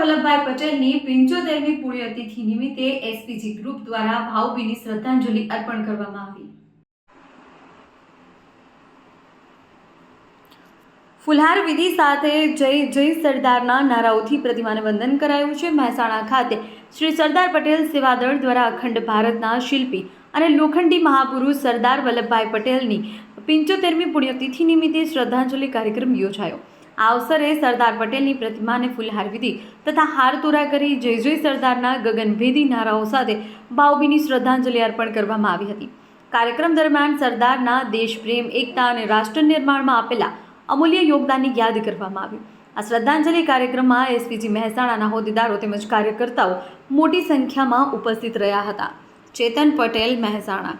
વલ્લભભાઈ પટેલની 75મી પુણ્યતિથિ નિમિત્તે એસપીજી ગ્રુપ દ્વારા ભાવભીની શ્રદ્ધાંજલિ અર્પણ કરવામાં આવી। ફુલહાર વિધિ સાથે જય જય સરદારના નારાઓથી પ્રતિમાને વંદન કરાયું છે। મહેસાણા ખાતે શ્રી સરદાર પટેલ સેવા દળ દ્વારા અખંડ ભારતના શિલ્પી અને લોખંડી મહાપુરુષ સરદાર વલ્લભભાઈ પટેલની 75મી પુણ્યતિથિ નિમિત્તે શ્રદ્ધાંજલિ કાર્યક્રમ યોજાયો। આ અવસરે સરદાર પટેલની પ્રતિમાને ફુલહાર વિધિ તથા હારતોરા કરી જય જય સરદારના ગગનભેદી નારાઓ સાથે ભાવભીની શ્રદ્ધાંજલિ અર્પણ કરવામાં આવી હતી। કાર્યક્રમ દરમિયાન સરદારના દેશપ્રેમ, એકતા અને રાષ્ટ્ર નિર્માણમાં આપેલા અમૂલ્ય યોગદાનની યાદ કરવામાં આવ્યું। આ શ્રદ્ધાંજલિ કાર્યક્રમમાં એસપીજી મહેસાણાના હોદ્દેદારો તેમજ કાર્યકર્તાઓ મોટી સંખ્યામાં ઉપસ્થિત રહ્યા હતા। ચેતન પટેલ, મહેસાણા।